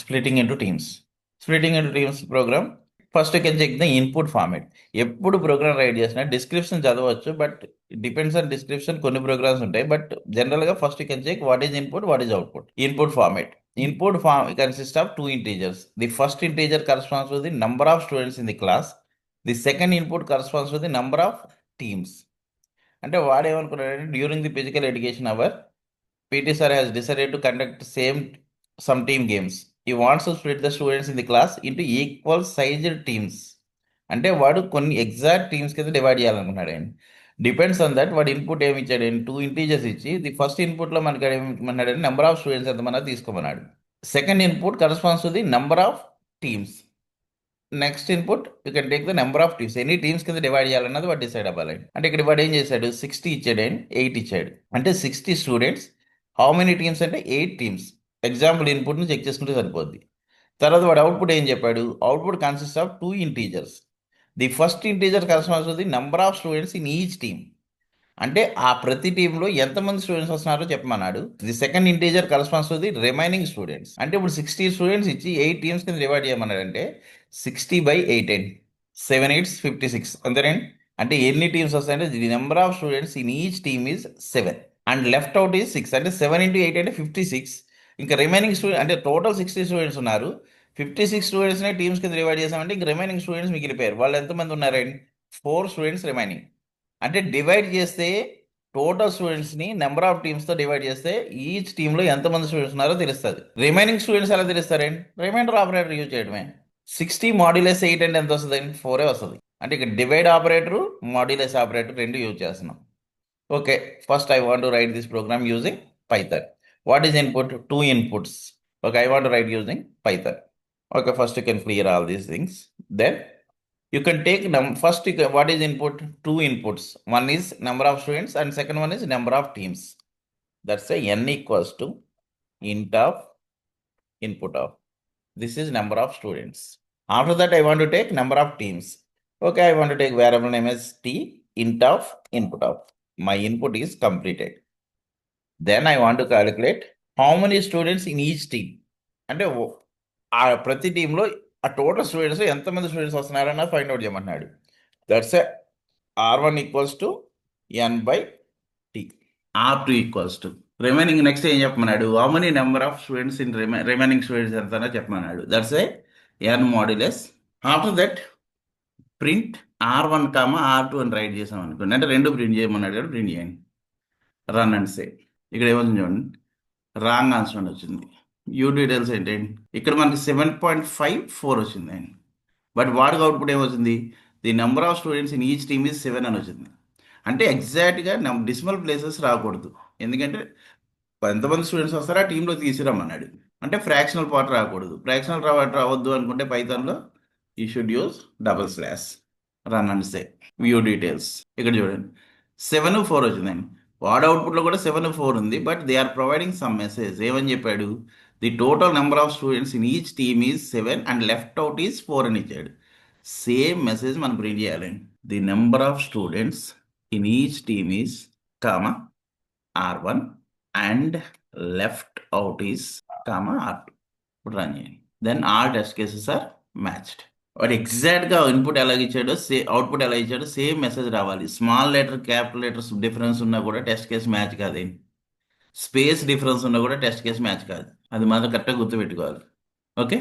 splitting into teams. Splitting into teams program, first you can check the input format. ఎప్పుడు program write చేసినా description చదవచ్చు, but depends on description. కొన్ని programs ఉంటాయి, but జనరల్గా first you can check what is input, what is output. Input format. Input form consists of two integers. The first integer corresponds to the number of students in the class. The second input corresponds to the number of teams. అంటే వాడు ఏమనుకున్నాడంటే, during the physical education hour, PT sir has decided to conduct some team games. He wants to split the students in the class into equal sized teams. అంటే వాడు కొన్ని exact teams కింద divide చేయాలనుకున్నాడు ఆయన. Depends on that వాడు input ఏమి ఇచ్చాడు, two integers ఇచ్చి, ది ఫస్ట్ ఇన్పుట్లో మనకి ఏమన్నాడు, నెంబర్ ఆఫ్ స్టూడెంట్స్ ఎంతమంది తీసుకోమన్నాడు. Second input corresponds to the number of teams. Next input you can take the number of teams. ఎన్ని టీమ్స్ కింద డివైడ్ చేయాలన్నది వాడు డిసైడ్ అవ్వాలి. అంటే ఇక్కడ వాడు ఏం చేశాడు, 60 ఇచ్చాడు అండ్ 8 ఇచ్చాడు. అంటే 60 స్టూడెంట్స్, హౌ మెనీ టీమ్స్ అంటే 8 టీమ్స్. ఎగ్జాంపుల్ ఇన్పుట్ని చెక్ చేసుకుంటే సరిపోద్ది. తర్వాత వాడు అవుట్పుట్ ఏం చెప్పాడు, output consist of two integers. The first integer corresponds to the number of students in each team. అంటే ఆ ప్రతి టీంలో ఎంతమంది స్టూడెంట్స్ వస్తున్నారో చెప్పమన్నాడు. The second integer corresponds to the remaining students. అంటే ఇప్పుడు 60 స్టూడెంట్స్ ఇచ్చి 8 టీమ్స్ కింద డివైడ్ చేయమన్నాడంటే 60/8 అండి. 7 8 56 అంతేనండి. అంటే ఎన్ని టీమ్స్ వస్తాయంటే the number of students in each team is 7 and left out is 6. అంటే 7 × 8 అంటే 56. ఇంకా రిమైనింగ్ స్టూడెంట్ అంటే టోటల్ 60 స్టూడెంట్స్ ఉన్నారు. 56 స్టూడెంట్స్ని టీమ్స్ కింద డివైడ్ చేసామంటే ఇంక రిమైనింగ్ స్టూడెంట్స్ మిగిలిపోయారు. వాళ్ళు ఎంతమంది ఉన్నారండి, 4 స్టూడెంట్స్ రిమైనింగ్. అంటే డివైడ్ చేస్తే టోటల్ స్టూడెంట్స్ని నెంబర్ ఆఫ్ టీమ్స్తో డివైడ్ చేస్తే ఈచ్ టీంలో ఎంతమంది స్టూడెంట్స్ ఉన్నారో తెలుస్తుంది. రిమైనింగ్ స్టూడెంట్స్ ఎలా తెలుస్తారండి, రిమైండర్ ఆపరేటర్ యూజ్ చేయడమే. 60 మాడ్యులస్ 8 అంటే ఎంత వస్తుంది అండి, 4 వస్తుంది. అంటే ఇక్కడ డివైడ్ ఆపరేటరు, మాడ్యులస్ ఆపరేటర్ రెండు యూజ్ చేస్తున్నాం. Okay, first I want to write this program using Python. What is input, two inputs. Okay, I want to write using Python. Okay, first you can clear all these things. Then you can take what is input? Two inputs. One is number of students and second one is number of teams. That's a n equals to int of input of. This is number of students. After that, I want to take number of teams. Okay, I want to take variable name as t, int of input of. My input is completed. Then I want to calculate how many students in each team. అంటే ఆ ప్రతి టీంలో ఆ total students ఎంతమంది students వస్తున్నారన్న find out చేయమన్నాడు. That's R1 equals to n/t. R2 equals to remaining. Next ఏం చెప్పమన్నాడు, how many number of students in remaining students ఎంతనో చెప్పమన్నాడు. That's n modulus. After that print R1, R2 అని right చేసాం అనుకోండి. అంటే రెండు ప్రింట్ చేయమన్నాడు కదా, ప్రింట్ చేయండి. Run and save. ఇక్కడ ఏమవుతుంది చూడండి, రాంగ్ ఆన్సర్ అని వచ్చింది. యూ డీటెయిల్స్ ఏంటండి, ఇక్కడ మనకి 7.54 వచ్చిందండి. బట్ వాడికి అవుట్పుట్ ఏమొచ్చింది, the number of students in each team is 7 అని వచ్చింది. అంటే ఎగ్జాక్ట్గా డెసిమల్ ప్లేసెస్ రాకూడదు. ఎందుకంటే ఎంతమంది స్టూడెంట్స్ వస్తారో ఆ టీంలో తీసుకురమ్మన్నాడు. అంటే ఫ్రాక్షనల్ పార్ట్ రాకూడదు. ఫ్రాక్షనల్ రావద్దు అనుకుంటే పైథాన్లో you should use double slash. Run and say view details. ఇక్కడ చూడండి 7 4 వచ్చిందండి. వాడు అవుట్పుట్లో కూడా 7 4 ఉంది. But they are providing some message. ఏమని చెప్పాడు, the total number of students in each team is 7 and left out is 4 అని ఇచ్చాడు. సేమ్ మెసేజ్ మనం ప్రింట్ చేయాలండి. The number of students in each team is R1 and left out is R2. ఇప్పుడు run చేయండి. Then all test cases are matched. వాడు ఎగ్జాక్ట్గా input ఎలా ఇచ్చాడో అవుట్పుట్ ఎలా ఇచ్చాడో సేమ్ మెసేజ్ రావాలి. Small letter capital letters difference ఉన్నా కూడా టెస్ట్ కేసు మ్యాచ్ కాదండి. స్పేస్ డిఫరెన్స్ ఉన్నా కూడా టెస్ట్ కేసు మ్యాచ్ కాదు. అది మాత్రం కరెక్ట్గా గుర్తుపెట్టుకోవాలి. ఓకే.